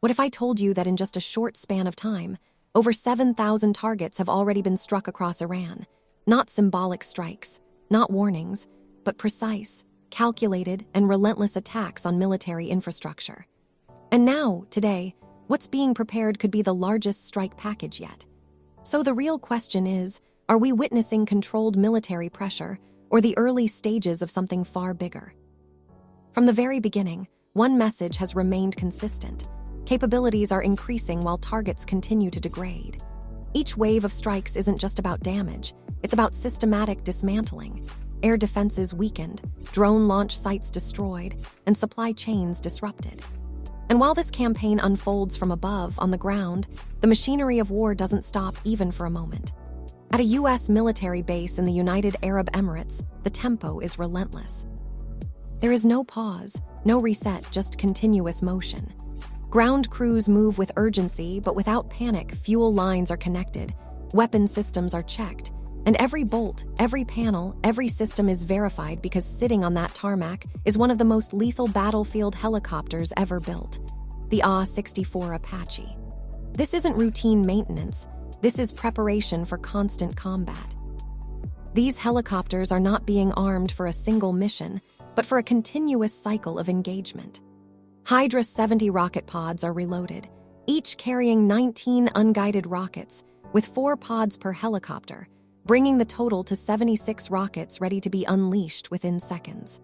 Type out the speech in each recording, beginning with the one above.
What if I told you that in just a short span of time, over 7,000 targets have already been struck across Iran? Not symbolic strikes, not warnings, but precise, calculated, and relentless attacks on military infrastructure. And now, today, what's being prepared could be the largest strike package yet. So the real question is, are we witnessing controlled military pressure or the early stages of something far bigger? From the very beginning, one message has remained consistent. Capabilities are increasing while targets continue to degrade. Each wave of strikes isn't just about damage, it's about systematic dismantling. Air defenses weakened, drone launch sites destroyed, and supply chains disrupted. And while this campaign unfolds from above, on the ground, the machinery of war doesn't stop even for a moment. At a U.S. military base in the United Arab Emirates, the tempo is relentless. There is no pause, no reset, just continuous motion. Ground crews move with urgency, but without panic. Fuel lines are connected, weapon systems are checked, and every bolt, every panel, every system is verified because sitting on that tarmac is one of the most lethal battlefield helicopters ever built, the AH-64 Apache. This isn't routine maintenance, this is preparation for constant combat. These helicopters are not being armed for a single mission, but for a continuous cycle of engagement. Hydra 70 rocket pods are reloaded, each carrying 19 unguided rockets, with 4 pods per helicopter, bringing the total to 76 rockets ready to be unleashed within seconds.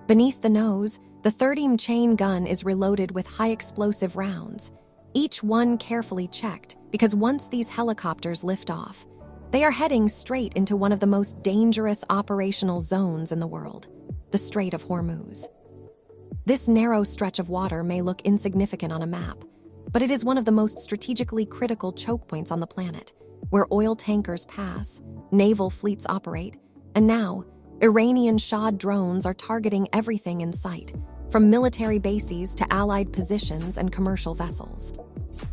Beneath the nose, the 30 chain gun is reloaded with high-explosive rounds, each one carefully checked, because once these helicopters lift off, they are heading straight into one of the most dangerous operational zones in the world, the Strait of Hormuz. This narrow stretch of water may look insignificant on a map, but it is one of the most strategically critical choke points on the planet, where oil tankers pass, naval fleets operate, and now, Iranian Shahd drones are targeting everything in sight, from military bases to allied positions and commercial vessels.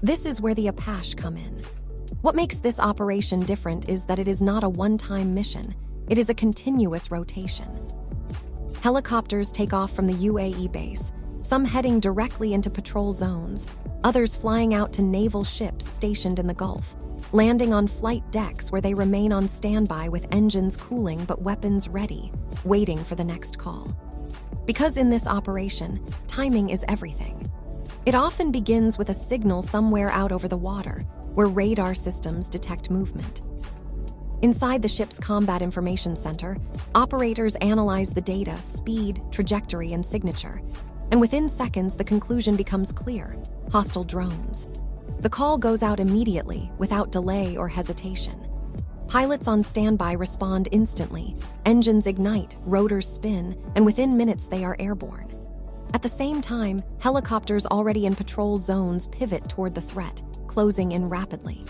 This is where the Apache come in. What makes this operation different is that it is not a one-time mission, it is a continuous rotation. Helicopters take off from the UAE base, some heading directly into patrol zones, others flying out to naval ships stationed in the Gulf, landing on flight decks where they remain on standby with engines cooling but weapons ready, waiting for the next call. Because in this operation, timing is everything. It often begins with a signal somewhere out over the water, where radar systems detect movement. Inside the ship's Combat Information Center, operators analyze the data, speed, trajectory, and signature, and within seconds the conclusion becomes clear: hostile drones. The call goes out immediately, without delay or hesitation. Pilots on standby respond instantly, engines ignite, rotors spin, and within minutes they are airborne. At the same time, helicopters already in patrol zones pivot toward the threat, closing in rapidly.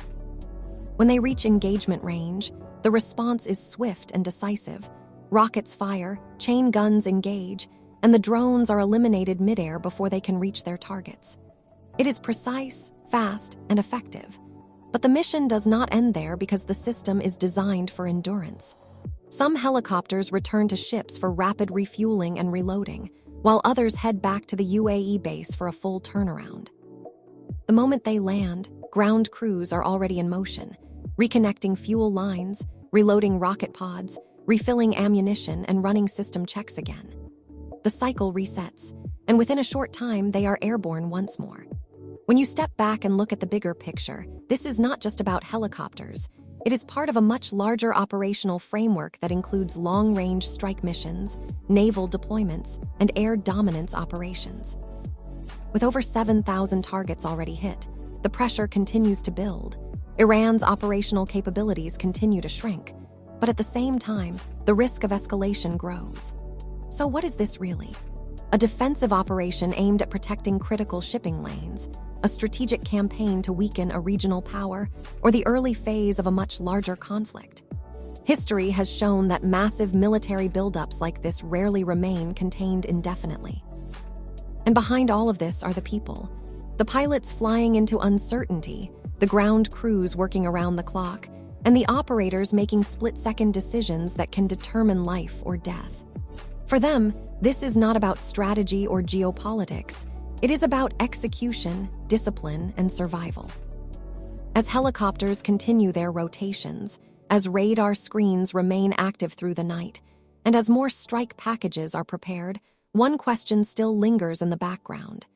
When they reach engagement range, the response is swift and decisive. Rockets fire, chain guns engage, and the drones are eliminated midair before they can reach their targets. It is precise, fast, and effective. But the mission does not end there because the system is designed for endurance. Some helicopters return to ships for rapid refueling and reloading, while others head back to the UAE base for a full turnaround. The moment they land, ground crews are already in motion, reconnecting fuel lines, reloading rocket pods, refilling ammunition, and running system checks again. The cycle resets, and within a short time they are airborne once more. When you step back and look at the bigger picture, this is not just about helicopters. It is part of a much larger operational framework that includes long-range strike missions, naval deployments, and air dominance operations. With over 7,000 targets already hit, the pressure continues to build. Iran's operational capabilities continue to shrink, but at the same time, the risk of escalation grows. So what is this really? A defensive operation aimed at protecting critical shipping lanes, a strategic campaign to weaken a regional power, or the early phase of a much larger conflict? History has shown that massive military buildups like this rarely remain contained indefinitely. And behind all of this are the people. The pilots flying into uncertainty, the ground crews working around the clock, and the operators making split-second decisions that can determine life or death. For them, this is not about strategy or geopolitics. It is about execution, discipline, and survival. As helicopters continue their rotations, as radar screens remain active through the night, and as more strike packages are prepared, one question still lingers in the background.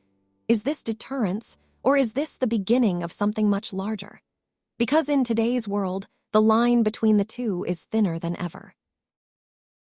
Is this deterrence, or is this the beginning of something much larger? Because in today's world, the line between the two is thinner than ever.